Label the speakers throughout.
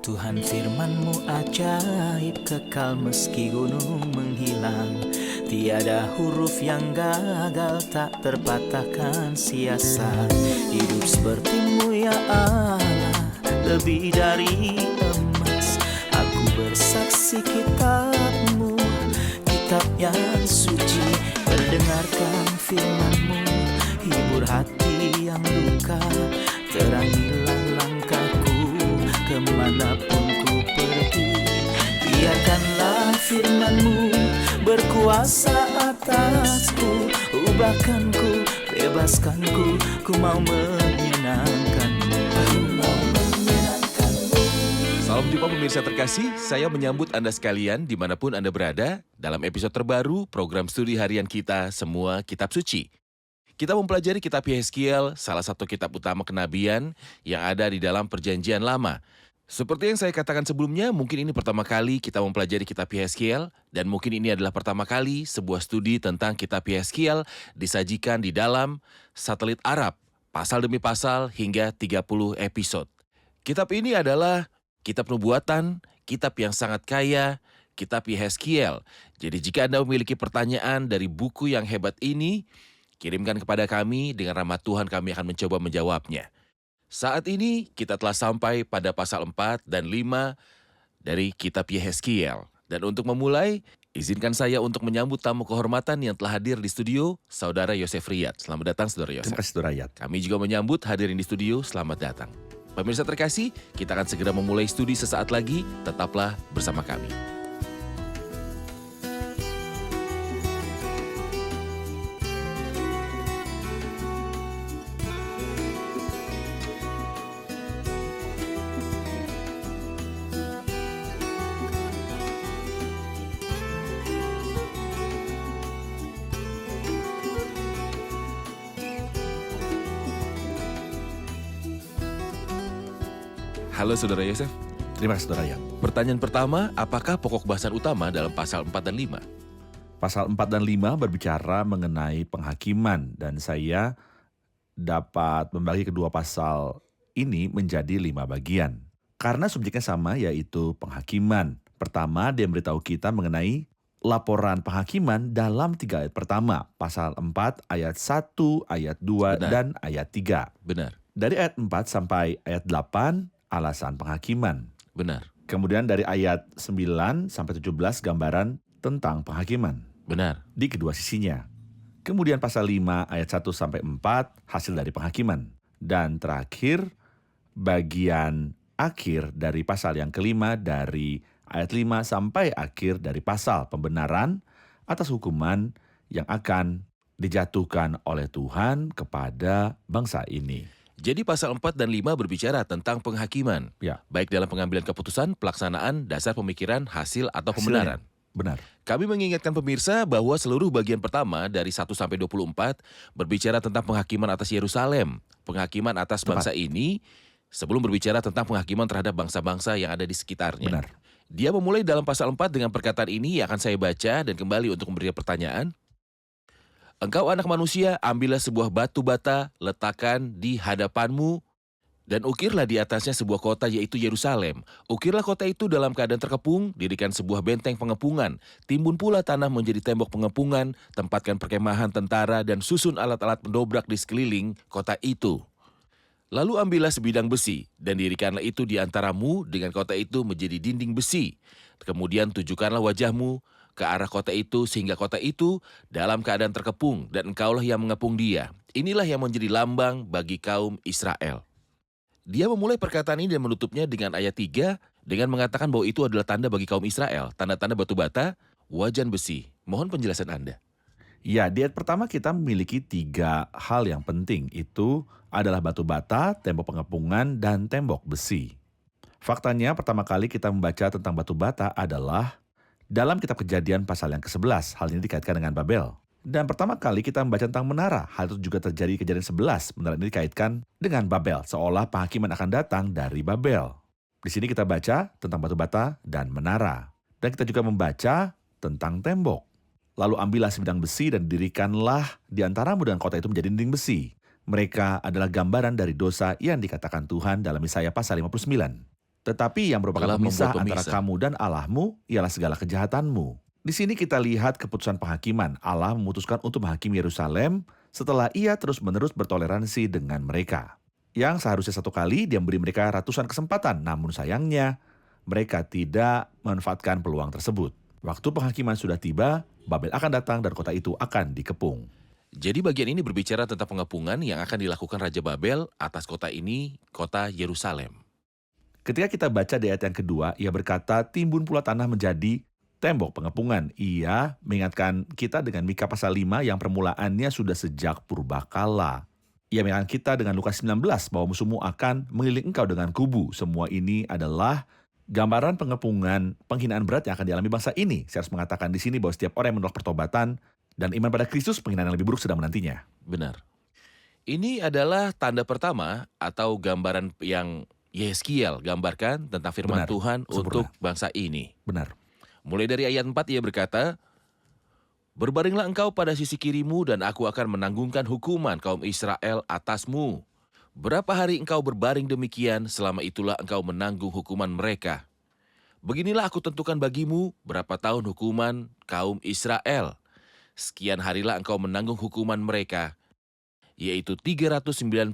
Speaker 1: Tuhan firman-Mu ajaib, kekal meski gunung menghilang. Tiada huruf yang gagal, tak terpatahkan siasat. Hidup seperti-Mu ya Allah, lebih dari emas. Aku bersaksi kitab-Mu, kitab yang suci. Mendengarkan firman-Mu, hibur hati yang luka. Terangilah langkahku kemanapun ku pergi. Biarkanlah firman-Mu berkuasa atasku. Ubahkanku, bebaskanku, ku mau menyenangkan-Mu.
Speaker 2: Salam jumpa pemirsa terkasih, saya menyambut Anda sekalian dimanapun Anda berada dalam episode terbaru program studi harian kita Semua Kitab Suci. Kita mempelajari kitab Yehezkiel, salah satu kitab utama kenabian yang ada di dalam perjanjian lama. Seperti yang saya katakan sebelumnya, mungkin ini pertama kali kita mempelajari kitab Yehezkiel, dan mungkin ini adalah pertama kali sebuah studi tentang kitab Yehezkiel disajikan di dalam satelit Arab, pasal demi pasal hingga 30 episode. Kitab ini adalah kitab nubuatan, kitab yang sangat kaya, kitab Yehezkiel. Jadi jika Anda memiliki pertanyaan dari buku yang hebat ini, kirimkan kepada kami, dengan rahmat Tuhan kami akan mencoba menjawabnya. Saat ini kita telah sampai pada pasal 4 dan 5 dari kitab Yehezkiel. Dan untuk memulai, izinkan saya untuk menyambut tamu kehormatan yang telah hadir di studio, Saudara Yosef Riyad. Selamat datang, Saudara Yosef.
Speaker 3: Terima kasih, Saudara Riyad.
Speaker 2: Kami juga menyambut hadirin di studio, selamat datang. Pemirsa terkasih, kita akan segera memulai studi sesaat lagi, tetaplah bersama kami. Halo Saudara Yosef.
Speaker 3: Terima kasih, Saudara Riyad.
Speaker 2: Pertanyaan pertama, apakah pokok bahasan utama dalam pasal 4 dan 5?
Speaker 3: Pasal 4 dan 5 berbicara mengenai penghakiman, dan saya dapat membagi kedua pasal ini menjadi 5 bagian. Karena subjeknya sama, yaitu penghakiman. Pertama, dia memberitahu kita mengenai laporan penghakiman dalam 3 ayat pertama. Pasal 4 ayat 1, ayat 2,
Speaker 2: Benar.
Speaker 3: dan ayat 3.
Speaker 2: Benar,
Speaker 3: Dari ayat 4 sampai ayat 8, alasan penghakiman.
Speaker 2: benar,
Speaker 3: Kemudian dari ayat 9 sampai 17 gambaran tentang penghakiman
Speaker 2: benar,
Speaker 3: di kedua sisinya. Kemudian pasal 5 ayat 1 sampai 4 hasil dari penghakiman. Dan terakhir bagian akhir dari pasal yang kelima dari ayat 5 sampai akhir dari pasal pembenaran atas hukuman yang akan dijatuhkan oleh Tuhan kepada bangsa ini.
Speaker 2: Jadi pasal 4 dan 5 berbicara tentang penghakiman,
Speaker 3: Ya,
Speaker 2: baik dalam pengambilan keputusan, pelaksanaan, dasar pemikiran, hasil, atau
Speaker 3: hasilnya.
Speaker 2: pembenaran.
Speaker 3: Benar.
Speaker 2: Kami mengingatkan pemirsa bahwa seluruh bagian pertama dari 1 sampai 24 berbicara tentang penghakiman atas Yerusalem, penghakiman atas
Speaker 3: Tepat.
Speaker 2: bangsa ini, sebelum berbicara tentang penghakiman terhadap bangsa-bangsa yang ada di sekitarnya.
Speaker 3: Benar.
Speaker 2: Dia memulai dalam pasal 4 dengan perkataan ini yang akan saya baca dan kembali untuk memberi pertanyaan. Engkau anak manusia, ambillah sebuah batu bata, letakkan di hadapanmu, dan ukirlah di atasnya sebuah kota, yaitu Yerusalem. Ukirlah kota itu dalam keadaan terkepung, dirikan sebuah benteng pengepungan. Timbun pula tanah menjadi tembok pengepungan, tempatkan perkemahan tentara, dan susun alat-alat pendobrak di sekeliling kota itu. Lalu ambillah sebidang besi, dan dirikanlah itu di antaramu dengan kota itu menjadi dinding besi. Kemudian tujukanlah wajahmu ke arah kota itu, sehingga kota itu dalam keadaan terkepung, dan engkaulah yang mengepung dia. Inilah yang menjadi lambang bagi kaum Israel. Dia memulai perkataan ini dan menutupnya dengan ayat 3, dengan mengatakan bahwa itu adalah tanda bagi kaum Israel, tanda-tanda batu bata, wajan besi. Mohon penjelasan Anda.
Speaker 3: Ya, di ayat pertama kita memiliki 3 hal yang penting. Itu adalah batu bata, tembok pengepungan, dan tembok besi. Faktanya pertama kali kita membaca tentang batu bata adalah dalam kitab Kejadian pasal yang ke-11. Hal ini dikaitkan dengan Babel. Dan pertama kali kita membaca tentang menara. Hal itu juga terjadi di Kejadian 11. Menara ini dikaitkan dengan Babel, seolah penghakiman akan datang dari Babel. Di sini kita baca tentang batu bata dan menara. Dan kita juga membaca tentang tembok. Lalu ambillah sebidang besi dan didirikanlah di antaramu dengan kota itu menjadi dinding besi. Mereka adalah gambaran dari dosa yang dikatakan Tuhan dalam Yesaya pasal 59. Tetapi yang merupakan
Speaker 2: Telah
Speaker 3: pemisah
Speaker 2: membuat
Speaker 3: antara
Speaker 2: pemisah.
Speaker 3: kamu dan Allahmu ialah segala kejahatanmu. Di sini kita lihat keputusan penghakiman. Allah memutuskan untuk menghakimi Yerusalem setelah ia terus-menerus bertoleransi dengan mereka. Yang seharusnya satu kali dia memberi mereka ratusan kesempatan, namun sayangnya mereka tidak memanfaatkan peluang tersebut. Waktu penghakiman sudah tiba, Babel akan datang dan kota itu akan dikepung.
Speaker 2: Jadi bagian ini berbicara tentang pengepungan yang akan dilakukan Raja Babel atas kota ini, kota Yerusalem.
Speaker 3: Ketika kita baca di ayat yang kedua, ia berkata, timbun pula tanah menjadi tembok pengepungan. Ia mengingatkan kita dengan Mika pasal 5 yang permulaannya sudah sejak purbakala. Ia mengingatkan kita dengan Lukas 19 bahwa musuhmu akan mengelilingi engkau dengan kubu. Semua ini adalah gambaran pengepungan, penghinaan berat yang akan dialami bangsa ini. Saya harus mengatakan di sini bahwa setiap orang yang menolak pertobatan dan iman pada Kristus, penghinaan yang lebih buruk sedang menantinya.
Speaker 2: Benar. Ini adalah tanda pertama atau gambaran yang Yehezkiel gambarkan tentang firman
Speaker 3: Benar,
Speaker 2: Tuhan
Speaker 3: sempurna.
Speaker 2: untuk bangsa ini.
Speaker 3: Benar.
Speaker 2: Mulai dari ayat 4 ia berkata, berbaringlah engkau pada sisi kirimu dan aku akan menanggungkan hukuman kaum Israel atasmu. Berapa hari engkau berbaring demikian, selama itulah engkau menanggung hukuman mereka. Beginilah aku tentukan bagimu berapa tahun hukuman kaum Israel. Sekian harilah engkau menanggung hukuman mereka, yaitu 390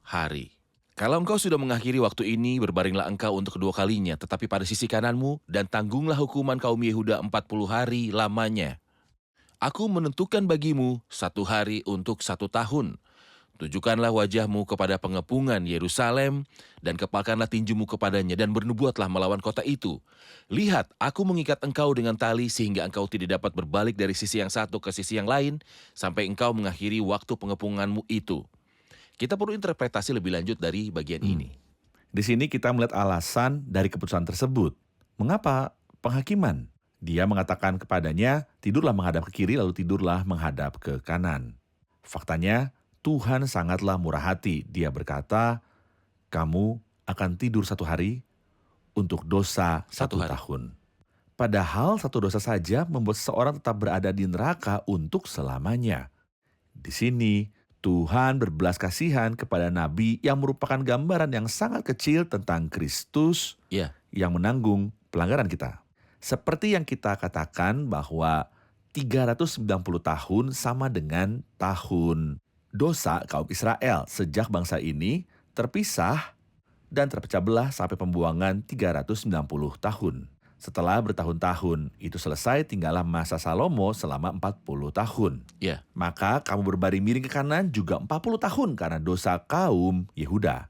Speaker 2: hari. Kalau engkau sudah mengakhiri waktu ini, berbaringlah engkau untuk kedua kalinya, tetapi pada sisi kananmu, dan tanggunglah hukuman kaum Yehuda 40 hari lamanya. Aku menentukan bagimu 1 hari untuk 1 tahun. Tujukanlah wajahmu kepada pengepungan Yerusalem, dan kepalkanlah tinjumu kepadanya, dan bernubuatlah melawan kota itu. Lihat, aku mengikat engkau dengan tali, sehingga engkau tidak dapat berbalik dari sisi yang satu ke sisi yang lain, sampai engkau mengakhiri waktu pengepunganmu itu. Kita perlu interpretasi lebih lanjut dari bagian ini.
Speaker 3: Di sini kita melihat alasan dari keputusan tersebut. Mengapa penghakiman? Dia mengatakan kepadanya, tidurlah menghadap ke kiri lalu tidurlah menghadap ke kanan. Faktanya, Tuhan sangatlah murah hati. Dia berkata, kamu akan tidur 1 hari untuk dosa 1
Speaker 2: 1 hari.
Speaker 3: tahun. Padahal 1 dosa saja membuat seseorang tetap berada di neraka untuk selamanya. Di sini, Tuhan berbelas kasihan kepada Nabi yang merupakan gambaran yang sangat kecil tentang Kristus
Speaker 2: Ya,
Speaker 3: yang menanggung pelanggaran kita. Seperti yang kita katakan bahwa 390 tahun sama dengan tahun dosa kaum Israel sejak bangsa ini terpisah dan terpecah belah sampai pembuangan 390 tahun. Setelah bertahun-tahun itu selesai, tinggallah masa Salomo selama 40 tahun.
Speaker 2: ya.
Speaker 3: Maka kamu berbaring miring ke kanan juga 40 tahun karena dosa kaum Yehuda.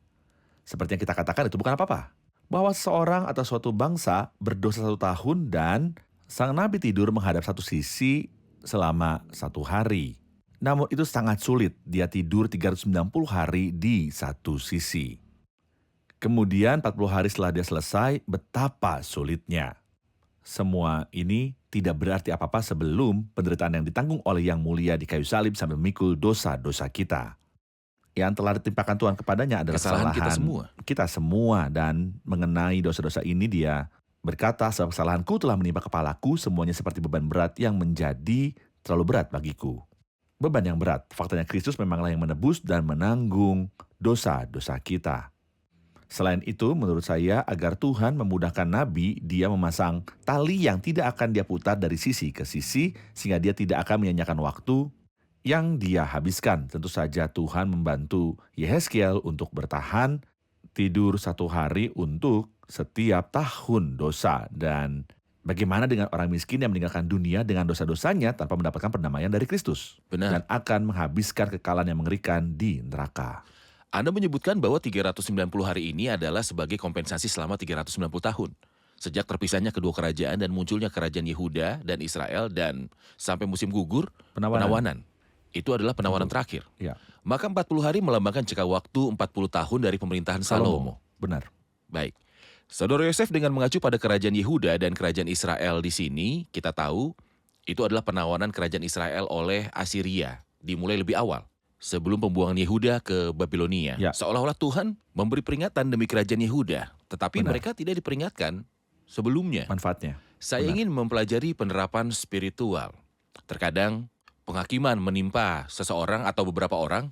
Speaker 3: Seperti yang kita katakan itu bukan apa-apa. Bahwa seorang atau suatu bangsa berdosa 1 tahun dan sang nabi tidur menghadap satu sisi selama 1 hari. Namun itu sangat sulit, dia tidur 390 hari di satu sisi. Kemudian 40 hari setelah dia selesai, betapa sulitnya. Semua ini tidak berarti apa-apa sebelum penderitaan yang ditanggung oleh Yang Mulia di kayu salib sambil memikul dosa-dosa kita. Yang telah ditimpakan Tuhan kepadanya adalah
Speaker 2: Kesalahan kita semua.
Speaker 3: Kita semua, dan mengenai dosa-dosa ini dia berkata, sebab kesalahanku telah menimpa kepalaku, semuanya seperti beban berat yang menjadi terlalu berat bagiku. Beban yang berat, faktanya Kristus memanglah yang menebus dan menanggung dosa-dosa kita. Selain itu, menurut saya, agar Tuhan memudahkan Nabi, dia memasang tali yang tidak akan dia putar dari sisi ke sisi, sehingga dia tidak akan menyanyiakan waktu yang dia habiskan. Tentu saja Tuhan membantu Yehezkiel untuk bertahan, tidur 1 hari untuk setiap tahun dosa. Dan bagaimana dengan orang miskin yang meninggalkan dunia dengan dosa-dosanya tanpa mendapatkan perdamaian dari Kristus?
Speaker 2: Benar.
Speaker 3: Dan akan menghabiskan kekalahan yang mengerikan di neraka.
Speaker 2: Anda menyebutkan bahwa 390 hari ini adalah sebagai kompensasi selama 390 tahun. Sejak terpisahnya kedua kerajaan dan munculnya kerajaan Yehuda dan Israel dan sampai musim gugur, penawanan. Itu adalah penawanan terakhir.
Speaker 3: Ya.
Speaker 2: Maka 40 hari melambangkan jangka waktu 40 tahun dari pemerintahan Salomo.
Speaker 3: Benar.
Speaker 2: Baik. Saudara Yosef dengan mengacu pada kerajaan Yehuda dan kerajaan Israel di sini, kita tahu itu adalah penawanan kerajaan Israel oleh Asiria dimulai lebih awal. Sebelum pembuangan Yehuda ke Babilonia.
Speaker 3: Ya.
Speaker 2: Seolah-olah Tuhan memberi peringatan demi kerajaan Yehuda. Tetapi
Speaker 3: Benar.
Speaker 2: mereka tidak diperingatkan sebelumnya.
Speaker 3: Manfaatnya.
Speaker 2: Saya
Speaker 3: Benar.
Speaker 2: ingin mempelajari penerapan spiritual. Terkadang penghakiman menimpa seseorang atau beberapa orang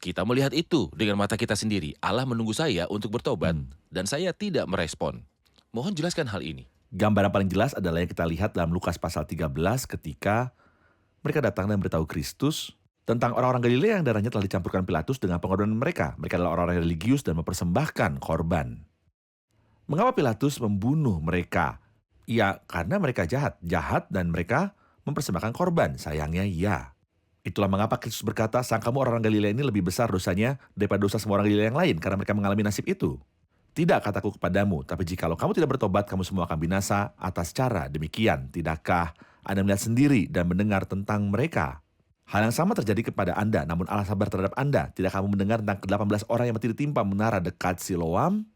Speaker 2: Kita melihat itu dengan mata kita sendiri. Allah menunggu saya untuk bertobat dan saya tidak merespon. Mohon jelaskan hal ini.
Speaker 3: Gambaran paling jelas adalah yang kita lihat dalam Lukas pasal 13 ketika mereka datang dan beritahu Kristus tentang orang-orang Galilea yang darahnya telah dicampurkan Pilatus dengan pengorbanan mereka. Mereka adalah orang-orang religius dan mempersembahkan korban. Mengapa Pilatus membunuh mereka? Ya, karena mereka jahat dan mereka mempersembahkan korban. Sayangnya ya. Itulah mengapa Kristus berkata, sangkamu orang Galilea ini lebih besar dosanya daripada dosa semua orang Galilea yang lain, karena mereka mengalami nasib itu. Tidak kataku kepadamu, tapi jikalau kamu tidak bertobat, kamu semua akan binasa atas cara demikian. Tidakkah Anda melihat sendiri dan mendengar tentang mereka? Hal yang sama terjadi kepada Anda, namun Allah sabar terhadap Anda. Tidak kamu mendengar tentang ke-18 orang yang mati ditimpa menara dekat Siloam?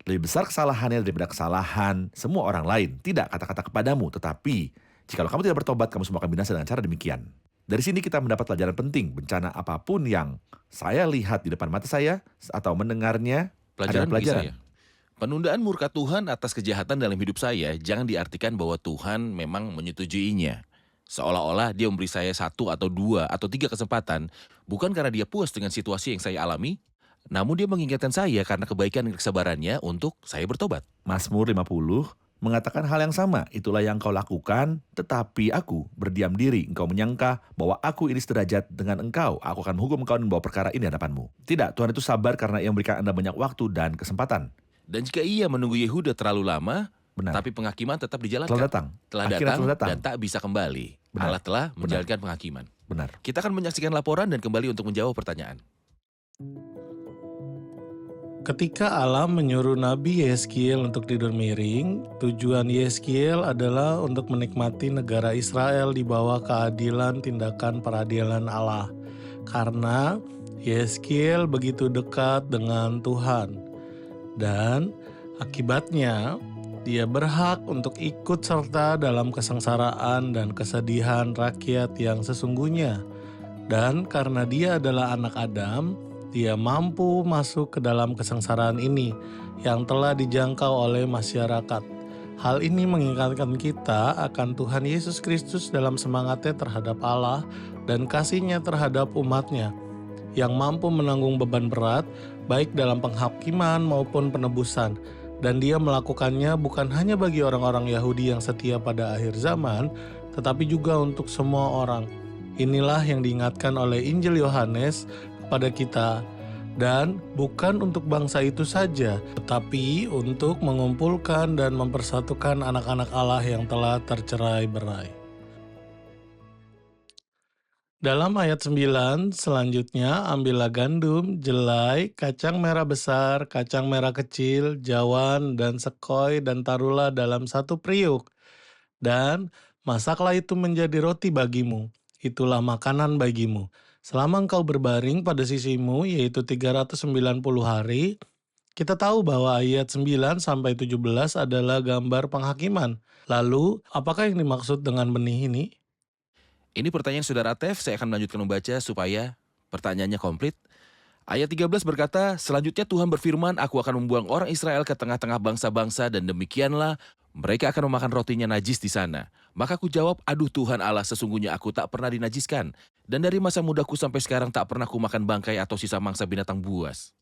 Speaker 3: Lebih besar kesalahannya daripada kesalahan semua orang lain. Tidak kata-kata kepadamu, tetapi jikalau kamu tidak bertobat, kamu semua akan binasa dengan cara demikian. Dari sini kita mendapat pelajaran penting. Bencana apapun yang saya lihat di depan mata saya atau mendengarnya adalah
Speaker 2: Bagi
Speaker 3: pelajaran.
Speaker 2: saya. Penundaan murka Tuhan atas kejahatan dalam hidup saya jangan diartikan bahwa Tuhan memang menyetujuinya. Seolah-olah dia memberi saya 1 atau 2 atau 3 kesempatan, bukan karena dia puas dengan situasi yang saya alami, namun dia mengingatkan saya karena kebaikan dan kesabarannya untuk saya bertobat.
Speaker 3: Mazmur 50 mengatakan hal yang sama. Itulah yang kau lakukan, tetapi aku berdiam diri. Engkau menyangka bahwa aku ini sederajat dengan engkau. Aku akan menghukum engkau dan membawa perkara ini hadapanmu. Tidak, Tuhan itu sabar karena ia memberikan Anda banyak waktu dan kesempatan.
Speaker 2: Dan jika ia menunggu Yehuda terlalu lama,
Speaker 3: Benar.
Speaker 2: tapi penghakiman tetap dijalankan.
Speaker 3: Telah
Speaker 2: Telah
Speaker 3: datang
Speaker 2: datang dan tak bisa kembali.
Speaker 3: Benar.
Speaker 2: Allah telah menjalankan penghakiman.
Speaker 3: Benar.
Speaker 2: Kita akan menyaksikan laporan dan kembali untuk menjawab pertanyaan.
Speaker 4: Ketika Allah menyuruh Nabi Yeskiel untuk tidur miring, tujuan Yeskiel adalah untuk menikmati negara Israel di bawah keadilan tindakan peradilan Allah. Karena Yeskiel begitu dekat dengan Tuhan. Dan akibatnya dia berhak untuk ikut serta dalam kesengsaraan dan kesedihan rakyat yang sesungguhnya. Dan karena dia adalah anak Adam, dia mampu masuk ke dalam kesengsaraan ini yang telah dijangkau oleh masyarakat. Hal ini mengingatkan kita akan Tuhan Yesus Kristus dalam semangatnya terhadap Allah dan kasih-Nya terhadap umat-Nya, yang mampu menanggung beban berat baik dalam penghakiman maupun penebusan. Dan dia melakukannya bukan hanya bagi orang-orang Yahudi yang setia pada akhir zaman, tetapi juga untuk semua orang. Inilah yang diingatkan oleh Injil Yohanes kepada kita, dan bukan untuk bangsa itu saja, tetapi untuk mengumpulkan dan mempersatukan anak-anak Allah yang telah tercerai-berai. Dalam ayat 9 selanjutnya, ambillah gandum, jelai, kacang merah besar, kacang merah kecil, jawan, dan sekoi, dan taruhlah dalam 1 periuk. Dan masaklah itu menjadi roti bagimu, itulah makanan bagimu. Selama engkau berbaring pada sisimu, yaitu 390 hari, kita tahu bahwa ayat 9-17 adalah gambar penghakiman. Lalu, apakah yang dimaksud dengan benih ini?
Speaker 2: Ini pertanyaan Saudara Tef, saya akan melanjutkan membaca supaya pertanyaannya komplit. Ayat 13 berkata, selanjutnya Tuhan berfirman, aku akan membuang orang Israel ke tengah-tengah bangsa-bangsa dan demikianlah mereka akan memakan rotinya najis di sana. Maka aku jawab, aduh Tuhan Allah, sesungguhnya aku tak pernah dinajiskan. Dan dari masa mudaku sampai sekarang tak pernah ku makan bangkai atau sisa mangsa binatang buas.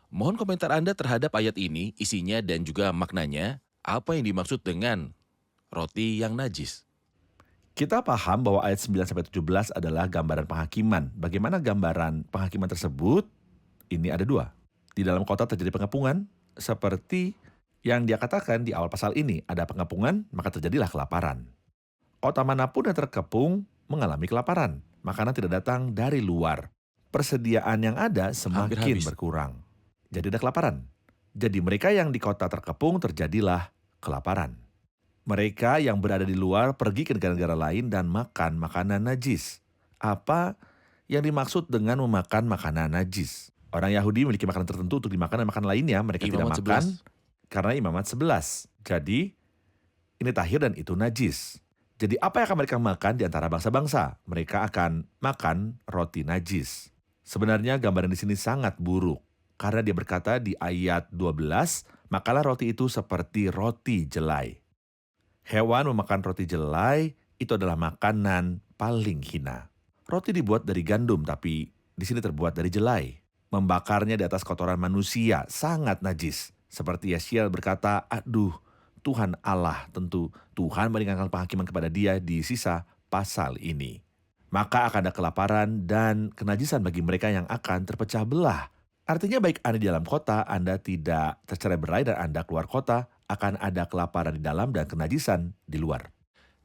Speaker 2: Mohon komentar Anda terhadap ayat ini, isinya dan juga maknanya. Apa yang dimaksud dengan roti yang najis?
Speaker 3: Kita paham bahwa ayat 9-17 adalah gambaran penghakiman. Bagaimana gambaran penghakiman tersebut? Ini ada 2. Di dalam kota terjadi pengepungan, seperti yang dia katakan di awal pasal ini. Ada pengepungan, maka terjadilah kelaparan. Kota manapun yang terkepung mengalami kelaparan. Makanan tidak datang dari luar. Persediaan yang ada semakin
Speaker 2: habis.
Speaker 3: berkurang. Jadi ada kelaparan. Jadi mereka yang di kota terkepung terjadilah kelaparan. Mereka yang berada di luar pergi ke negara-negara lain dan makan makanan najis. Apa yang dimaksud dengan memakan makanan najis? Orang Yahudi memiliki makanan tertentu untuk dimakan dan makan lainnya mereka tidak
Speaker 2: Imamat
Speaker 3: makan
Speaker 2: 11.
Speaker 3: karena Imamat 11. Jadi ini tahir dan itu najis. Jadi apa yang akan mereka makan di antara bangsa-bangsa? Mereka akan makan roti najis. Sebenarnya gambaran di sini sangat buruk. Karena dia berkata di ayat 12, makanlah roti itu seperti roti jelai. Hewan memakan roti jelai itu adalah makanan paling hina. Roti dibuat dari gandum, tapi di sini terbuat dari jelai. Membakarnya di atas kotoran manusia sangat najis. Seperti Yeskiel berkata, aduh, Tuhan Allah, tentu Tuhan meringankan penghakiman kepada dia di sisa pasal ini. Maka akan ada kelaparan dan kenajisan bagi mereka yang akan terpecah belah. Artinya baik Anda di dalam kota, Anda tidak tercerai-berai, dan Anda keluar kota, akan ada kelaparan di dalam dan kenajisan di luar.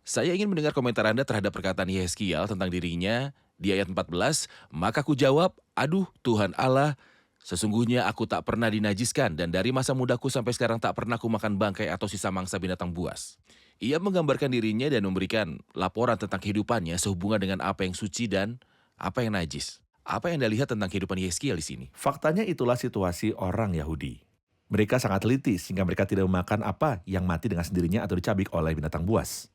Speaker 2: Saya ingin mendengar komentar Anda terhadap perkataan Yeskiel tentang dirinya di ayat 14. Maka ku jawab, aduh Tuhan Allah, sesungguhnya aku tak pernah dinajiskan dan dari masa mudaku sampai sekarang tak pernah ku makan bangkai atau sisa mangsa binatang buas. Ia menggambarkan dirinya dan memberikan laporan tentang kehidupannya sehubungan dengan apa yang suci dan apa yang najis. Apa yang Anda lihat tentang kehidupan Yeskiel di sini?
Speaker 3: Faktanya itulah situasi orang Yahudi. Mereka sangat teliti sehingga mereka tidak memakan apa yang mati dengan sendirinya atau dicabik oleh binatang buas.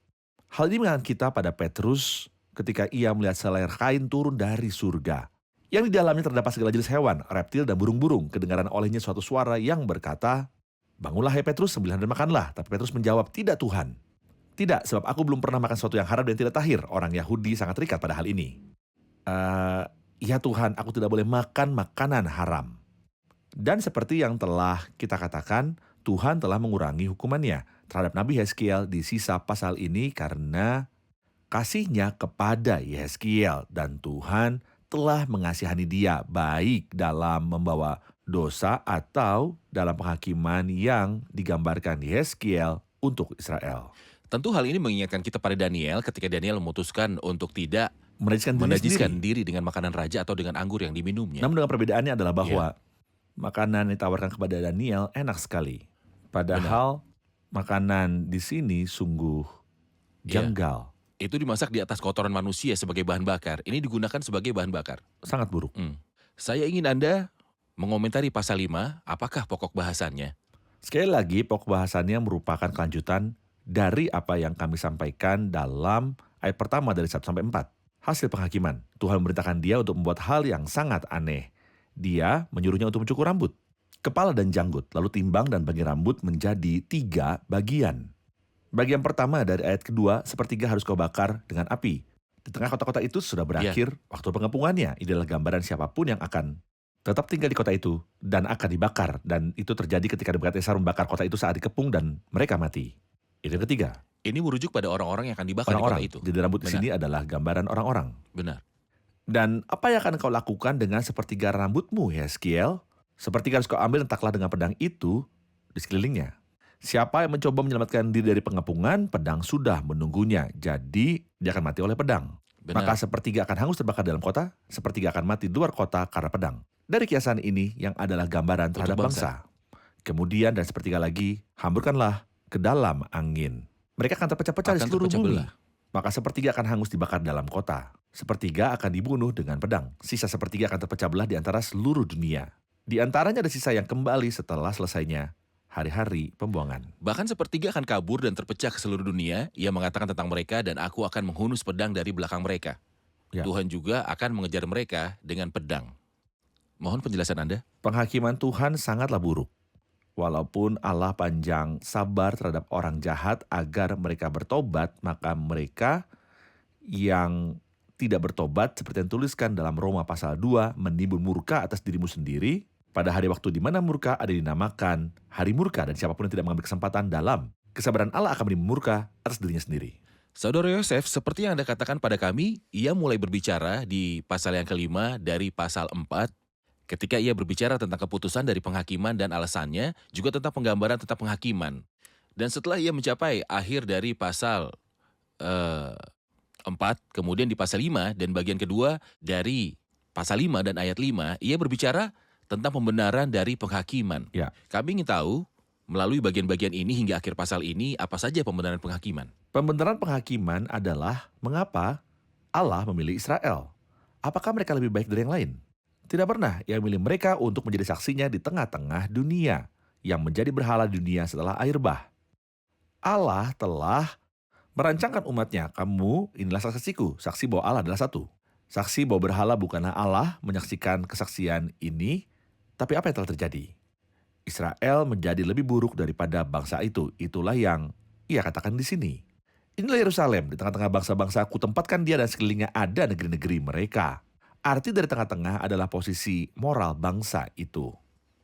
Speaker 3: Hal ini mengingatkan kita pada Petrus ketika ia melihat selayar kain turun dari surga. Yang di dalamnya terdapat segala jenis hewan, reptil, dan burung-burung. Kedengaran olehnya suatu suara yang berkata, bangunlah hai Petrus, sembelihlah dan makanlah. Tapi Petrus menjawab, tidak Tuhan. Tidak, sebab aku belum pernah makan sesuatu yang haram dan tidak tahir. Orang Yahudi sangat terikat pada hal ini. Ya Tuhan, aku tidak boleh makan makanan haram. Dan seperti yang telah kita katakan, Tuhan telah mengurangi hukumannya terhadap Nabi Yeskiel di sisa pasal ini karena kasihnya kepada Yeskiel. Dan Tuhan telah mengasihani dia baik dalam membawa dosa atau dalam penghakiman yang digambarkan Yeskiel untuk Israel.
Speaker 2: Tentu hal ini mengingatkan kita pada Daniel ketika Daniel memutuskan untuk tidak
Speaker 3: Menajiskan
Speaker 2: diri dengan makanan raja atau dengan anggur yang diminumnya.
Speaker 3: Namun dengan perbedaannya adalah bahwa makanan yang ditawarkan kepada Daniel enak sekali. Padahal makanan di sini sungguh janggal.
Speaker 2: Itu dimasak di atas kotoran manusia sebagai bahan bakar. Ini digunakan sebagai bahan bakar.
Speaker 3: Sangat buruk.
Speaker 2: Saya ingin Anda mengomentari pasal 5, apakah pokok bahasannya?
Speaker 3: Sekali lagi, pokok bahasannya merupakan kelanjutan dari apa yang kami sampaikan dalam ayat pertama dari 1 sampai 4. Hasil penghakiman, Tuhan memerintahkan dia untuk membuat hal yang sangat aneh. Dia menyuruhnya untuk mencukur rambut, kepala dan janggut, lalu timbang dan bagi rambut menjadi 3 bagian. Bagian pertama dari ayat kedua, sepertiga harus kau bakar dengan api. Di tengah kota-kota itu sudah berakhir waktu pengepungannya. Ini adalah gambaran siapapun yang akan tetap tinggal di kota itu dan akan dibakar. Dan itu terjadi ketika Nebukadnezar membakar kota itu saat dikepung dan mereka mati. Itu yang ketiga.
Speaker 2: Ini merujuk pada orang-orang yang akan dibakar
Speaker 3: Orang-orang
Speaker 2: di kota itu.
Speaker 3: di rambut di sini adalah gambaran orang-orang.
Speaker 2: Benar.
Speaker 3: Dan apa yang akan kau lakukan dengan sepertiga rambutmu, Yeskiel? Sepertiga harus kau ambil dan taklah dengan pedang itu di sekelilingnya. Siapa yang mencoba menyelamatkan diri dari pengepungan, pedang sudah menunggunya. Jadi dia akan mati oleh pedang.
Speaker 2: Benar.
Speaker 3: Maka sepertiga akan hangus terbakar dalam kota, sepertiga akan mati di luar kota karena pedang. Dari kiasan ini yang adalah gambaran terhadap bangsa. Kemudian dan sepertiga lagi, hamburkanlah ke dalam angin. Mereka akan terpecah-pecah di
Speaker 2: Akan
Speaker 3: seluruh
Speaker 2: terpecah
Speaker 3: bumi.
Speaker 2: belah.
Speaker 3: Maka sepertiga akan hangus dibakar dalam kota. Sepertiga akan dibunuh dengan pedang. Sisa sepertiga akan terpecah belah di antara seluruh dunia. Di antaranya ada sisa yang kembali setelah selesainya hari-hari pembuangan.
Speaker 2: Bahkan sepertiga akan kabur dan terpecah ke seluruh dunia. Ia mengatakan tentang mereka dan aku akan menghunus pedang dari belakang mereka.
Speaker 3: Ya.
Speaker 2: Tuhan juga akan mengejar mereka dengan pedang. Mohon penjelasan Anda.
Speaker 3: Penghakiman Tuhan sangatlah buruk. Walaupun Allah panjang sabar terhadap orang jahat agar mereka bertobat, maka mereka yang tidak bertobat seperti yang tuliskan dalam Roma pasal 2 menimbun murka atas dirimu sendiri pada hari waktu di mana murka ada dinamakan hari murka, dan siapapun yang tidak mengambil kesempatan dalam kesabaran Allah akan menimbun murka atas dirinya sendiri.
Speaker 2: Saudara Yosef, seperti yang Anda katakan pada kami, ia mulai berbicara di pasal yang kelima dari pasal 4. Ketika ia berbicara tentang keputusan dari penghakiman dan alasannya, juga tentang penggambaran tentang penghakiman. Dan setelah ia mencapai akhir dari pasal 4, kemudian di pasal 5 dan bagian kedua dari pasal 5 dan ayat 5, ia berbicara tentang pembenaran dari penghakiman.
Speaker 3: Ya.
Speaker 2: Kami ingin tahu, melalui bagian-bagian ini hingga akhir pasal ini, apa saja pembenaran penghakiman?
Speaker 3: Pembenaran penghakiman adalah mengapa Allah memilih Israel. Apakah mereka lebih baik dari yang lain? Tidak pernah. Ia memilih mereka untuk menjadi saksinya di tengah-tengah dunia yang menjadi berhala dunia setelah air bah. Allah telah merancangkan umatnya. Kamu inilah saksiku, saksi bahwa Allah adalah satu. Saksi bahwa berhala bukanlah Allah, menyaksikan kesaksian ini. Tapi apa yang telah terjadi? Israel menjadi lebih buruk daripada bangsa itu. Itulah yang ia katakan di sini. Inilah Yerusalem, di tengah-tengah bangsa-bangsa aku tempatkan dia dan sekelilingnya ada negeri-negeri mereka. Arti dari tengah-tengah adalah posisi moral bangsa itu.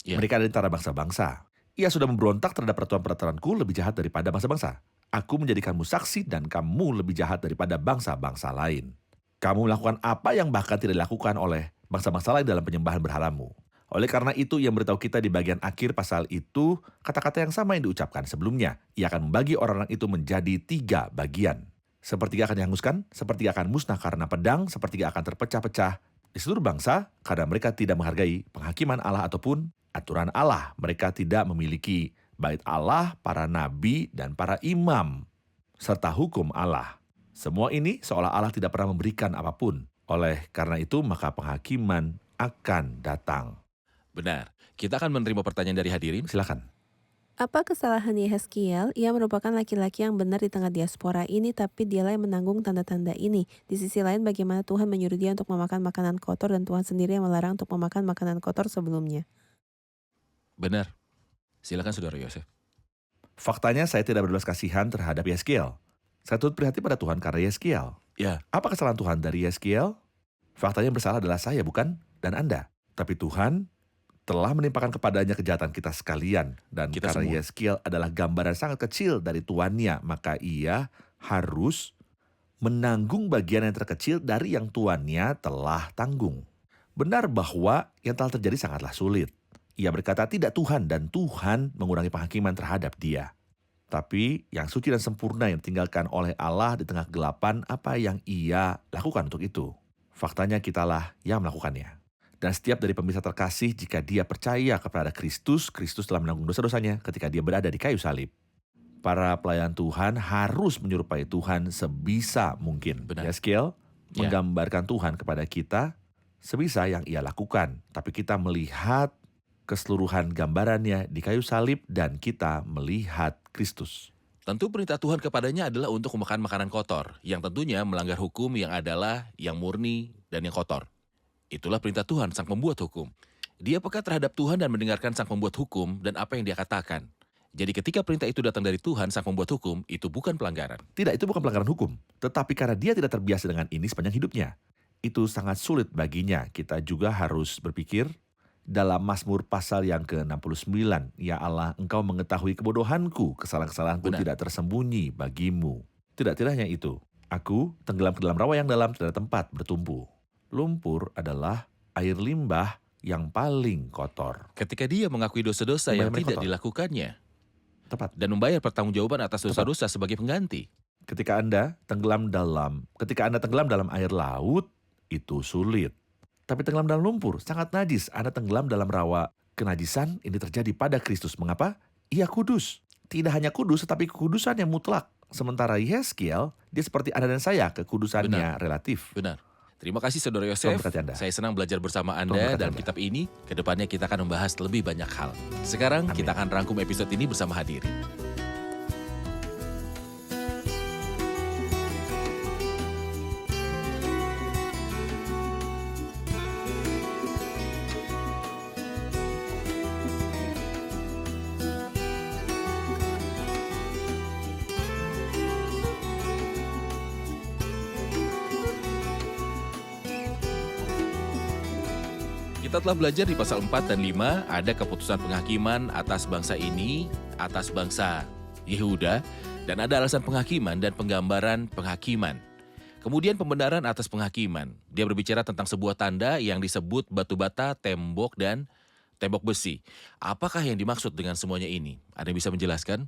Speaker 2: Ya.
Speaker 3: Mereka ada di antara bangsa-bangsa. Ia sudah memberontak terhadap peraturan-peraturanku lebih jahat daripada bangsa-bangsa. Aku menjadikanmu saksi dan kamu lebih jahat daripada bangsa-bangsa lain. Kamu melakukan apa yang bahkan tidak dilakukan oleh bangsa-bangsa lain dalam penyembahan berhalamu. Oleh karena itu, ia memberitahu kita di bagian akhir pasal itu kata-kata yang sama yang diucapkan sebelumnya. Ia akan membagi orang-orang itu menjadi 3 bagian. Sepertiga akan dihanguskan, sepertiga akan musnah karena pedang, sepertiga akan terpecah-pecah di seluruh bangsa karena mereka tidak menghargai penghakiman Allah ataupun aturan Allah. Mereka tidak memiliki bait Allah, para nabi, dan para imam, serta hukum Allah. Semua ini seolah Allah tidak pernah memberikan apapun. Oleh karena itu, maka penghakiman akan datang.
Speaker 2: Benar. Kita akan menerima pertanyaan dari hadirin.
Speaker 3: Silakan.
Speaker 5: Apa kesalahan Yehezkiel? Ia merupakan laki-laki yang benar di tengah diaspora ini, tapi dialah yang menanggung tanda-tanda ini. Di sisi lain, bagaimana Tuhan menyuruh dia untuk memakan makanan kotor dan Tuhan sendiri yang melarang untuk memakan makanan kotor sebelumnya?
Speaker 2: Benar. Silakan Saudara Yosef.
Speaker 3: Faktanya saya tidak berbelas kasihan terhadap Yehezkiel. Saya turut prihatin pada Tuhan karena Yehezkiel.
Speaker 2: Ya.
Speaker 3: Apa kesalahan Tuhan dari Yehezkiel? Faktanya yang bersalah adalah saya, bukan? Dan Anda. Tapi Tuhan telah menimpakan kepadanya kejahatan kita sekalian. Dan
Speaker 2: Kita
Speaker 3: karena
Speaker 2: semua.
Speaker 3: Yehezkiel adalah gambaran sangat kecil dari tuannya, maka ia harus menanggung bagian yang terkecil dari yang tuannya telah tanggung. Benar bahwa yang telah terjadi sangatlah sulit. Ia berkata tidak Tuhan, dan Tuhan mengurangi penghakiman terhadap dia. Tapi yang suci dan sempurna yang ditinggalkan oleh Allah di tengah kegelapan, apa yang ia lakukan untuk itu? Faktanya kitalah yang melakukannya. Dan setiap dari pemirsa terkasih, jika dia percaya kepada Kristus, Kristus telah menanggung dosa-dosanya ketika dia berada di kayu salib. Para pelayan Tuhan harus menyerupai Tuhan sebisa mungkin.
Speaker 2: Benar.
Speaker 3: Yehezkiel
Speaker 2: Ya.
Speaker 3: menggambarkan Tuhan kepada kita sebisa yang ia lakukan. Tapi kita melihat keseluruhan gambarannya di kayu salib dan kita melihat Kristus.
Speaker 2: Tentu perintah Tuhan kepadanya adalah untuk memakan makanan kotor, yang tentunya melanggar hukum yang adalah yang murni dan yang kotor. Itulah perintah Tuhan, sang pembuat hukum. Dia peka terhadap Tuhan dan mendengarkan sang pembuat hukum dan apa yang dia katakan. Jadi ketika perintah itu datang dari Tuhan, sang pembuat hukum, itu bukan pelanggaran.
Speaker 3: Tidak, itu bukan pelanggaran hukum. Tetapi karena dia tidak terbiasa dengan ini sepanjang hidupnya, itu sangat sulit baginya. Kita juga harus berpikir dalam Mazmur pasal yang ke-69. Ya Allah, Engkau mengetahui kebodohanku, kesalahan-kesalahanku
Speaker 2: Benar.
Speaker 3: tidak tersembunyi bagimu. Tidak hanya itu. Aku tenggelam ke dalam rawa yang dalam, tidak ada tempat bertumbuh. Lumpur adalah air limbah yang paling kotor.
Speaker 2: Ketika dia mengakui dosa-dosa yang
Speaker 3: Membayar
Speaker 2: tidak
Speaker 3: kotor.
Speaker 2: dilakukannya
Speaker 3: Tepat.
Speaker 2: dan membayar pertanggungjawaban atas dosa-dosa sebagai pengganti.
Speaker 3: Ketika Anda tenggelam dalam air laut, itu sulit. Tapi tenggelam dalam lumpur, sangat najis. Anda tenggelam dalam rawa kenajisan, ini terjadi pada Kristus. Mengapa? Ia kudus. Tidak hanya kudus, tetapi kekudusan yang mutlak. Sementara Yehezkiel, dia seperti Anda dan saya, kekudusannya relatif.
Speaker 2: Benar. Terima kasih Saudara
Speaker 3: Tuhan
Speaker 2: Yosef.
Speaker 3: berkati Anda.
Speaker 2: Saya senang belajar bersama
Speaker 3: Tuhan
Speaker 2: Anda
Speaker 3: berkati
Speaker 2: dalam
Speaker 3: Anda.
Speaker 2: kitab ini. Kedepannya kita akan membahas lebih banyak hal. Sekarang
Speaker 3: Amin.
Speaker 2: kita akan rangkum episode ini bersama hadirin. Kita telah belajar di pasal 4 dan 5 ada keputusan penghakiman atas bangsa ini, atas bangsa Yehuda, dan ada alasan penghakiman dan penggambaran penghakiman. Kemudian pembenaran atas penghakiman. Dia berbicara tentang sebuah tanda yang disebut batu bata, tembok, dan tembok besi. Apakah yang dimaksud dengan semuanya ini? Ada yang bisa menjelaskan?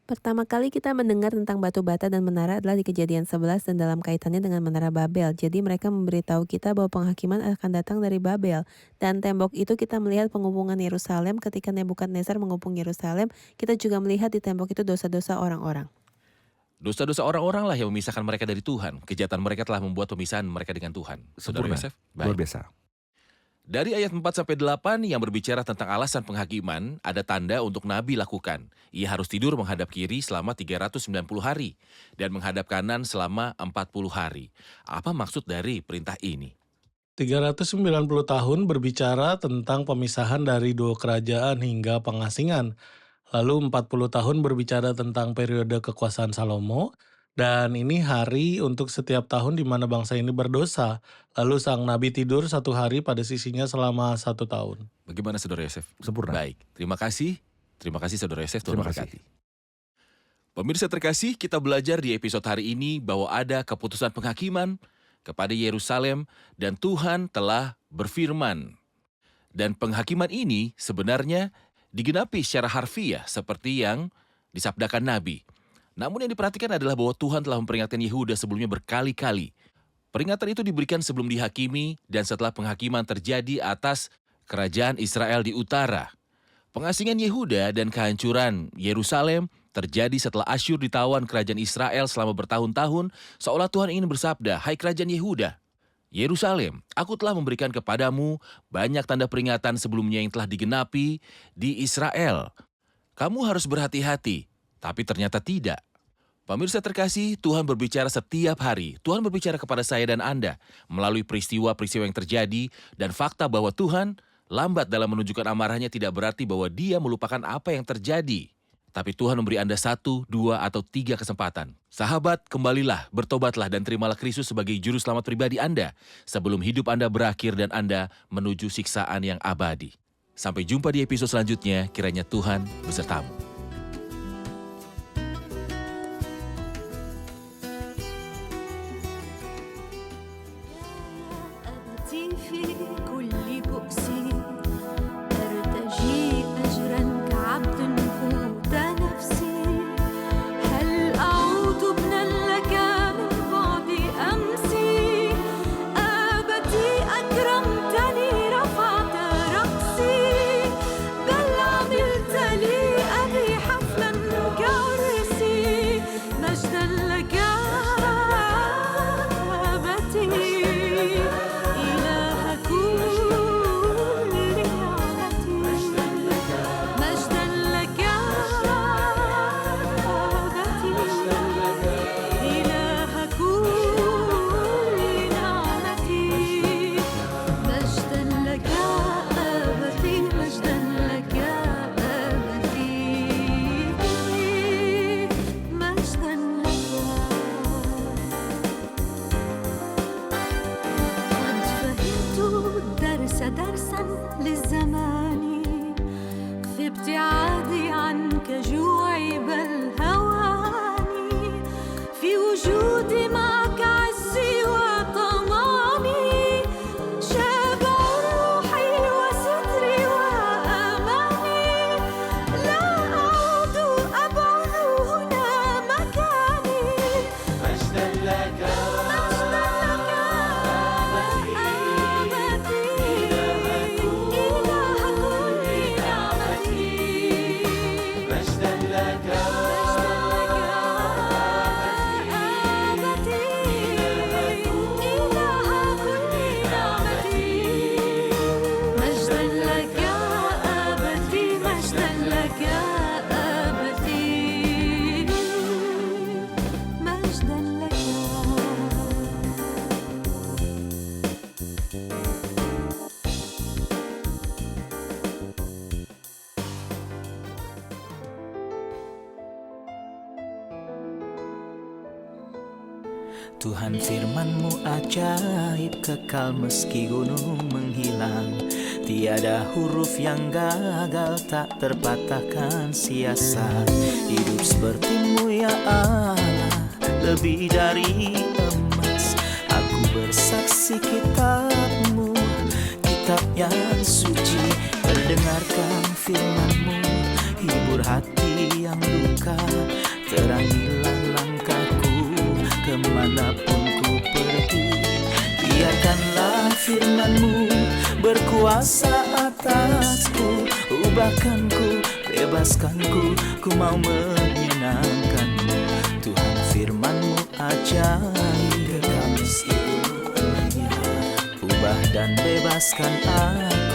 Speaker 5: Pertama kali kita mendengar tentang batu bata dan menara adalah di Kejadian 11 dan dalam kaitannya dengan menara Babel. Jadi mereka memberitahu kita bahwa penghakiman akan datang dari Babel. Dan tembok itu kita melihat pengupungan Yerusalem ketika Nebukadnezar mengupung Yerusalem. Kita juga melihat di tembok itu dosa-dosa orang-orang.
Speaker 2: Dosa-dosa orang-orang lah yang memisahkan mereka dari Tuhan. Kejahatan mereka telah membuat pemisahan mereka dengan Tuhan. Saudara
Speaker 3: Sempurna.
Speaker 2: Yosef?
Speaker 3: Luar
Speaker 2: Baik.
Speaker 3: biasa.
Speaker 2: Dari ayat 4-8 yang berbicara tentang alasan penghakiman, ada tanda untuk Nabi lakukan. Ia harus tidur menghadap kiri selama 390 hari dan menghadap kanan selama 40 hari. Apa maksud dari perintah ini?
Speaker 4: 390 tahun berbicara tentang pemisahan dari 2 kerajaan hingga pengasingan. Lalu 40 tahun berbicara tentang periode kekuasaan Salomo. Dan ini hari untuk setiap tahun di mana bangsa ini berdosa. Lalu sang nabi tidur 1 hari pada sisinya selama 1 tahun.
Speaker 2: Bagaimana Saudara Yosef?
Speaker 3: Sempurna.
Speaker 2: Baik, terima kasih. Terima kasih Saudara Yosef, Tuhan
Speaker 3: Terima kasih.
Speaker 2: memberkati. Pemirsa terkasih, kita belajar di episode hari ini bahwa ada keputusan penghakiman kepada Yerusalem dan Tuhan telah berfirman. Dan penghakiman ini sebenarnya digenapi secara harfiah seperti yang disabdakan Nabi. Namun yang diperhatikan adalah bahwa Tuhan telah memperingatkan Yehuda sebelumnya berkali-kali. Peringatan itu diberikan sebelum dihakimi dan setelah penghakiman terjadi atas kerajaan Israel di utara. Pengasingan Yehuda dan kehancuran Yerusalem terjadi setelah Asyur ditawan kerajaan Israel selama bertahun-tahun, seolah Tuhan ingin bersabda, "Hai kerajaan Yehuda, Yerusalem, aku telah memberikan kepadamu banyak tanda peringatan sebelumnya yang telah digenapi di Israel. Kamu harus berhati-hati." Tapi ternyata tidak. Pemirsa terkasih, Tuhan berbicara setiap hari. Tuhan berbicara kepada saya dan Anda melalui peristiwa-peristiwa yang terjadi dan fakta bahwa Tuhan lambat dalam menunjukkan amarahnya tidak berarti bahwa Dia melupakan apa yang terjadi. Tapi Tuhan memberi Anda 1, 2, atau 3 kesempatan. Sahabat, kembalilah, bertobatlah dan terimalah Kristus sebagai juru selamat pribadi Anda sebelum hidup Anda berakhir dan Anda menuju siksaan yang abadi. Sampai jumpa di episode selanjutnya, kiranya Tuhan besertamu.
Speaker 6: أبتي في كل بؤسي أرتجي أجرا كعبد قوت نفسي هل أعود ابنا لك من بعد أمسي أبتي أكرمتني رفعت رأسي بل عملت لي أبي حفلا كعرسي مجدا لك أبتي إله كل نعمتي مجدا لك أبتي إله كل نعمتي مجدا لك أبتي مجدا لك أبتي مجدا لك قد فهمت الدرس درسا للزمان في ابتعادي عنك جوعي بل هواني في وجودي معك عزي وطماني شابع روحي وستري وأماني لا أعود أبعد هنا مكاني مجدا لك أبتي إله كل نعمتي مجدا لك أبتي إله كل نعمتي مجدا لك أبتي مجدا لك أبتي مجدا لك
Speaker 1: Tuhan firman-Mu ajaib, kekal meski gunung menghilang. Tiada huruf yang gagal, tak terpatahkan siasat. Hidup seperti-Mu ya Allah, lebih dari emas. Aku bersaksi kitab-Mu, kitab yang suci. Mendengarkan firman-Mu, hibur hati yang luka. Terangilah langkahku kemanapun ku pergi. Biarkanlah firman-Mu berkuasa atasku. Ubahkanku, bebaskanku, ku mau menyenangkan-Mu. Tuhan firman-Mu ajaib, ubah dan bebaskan aku.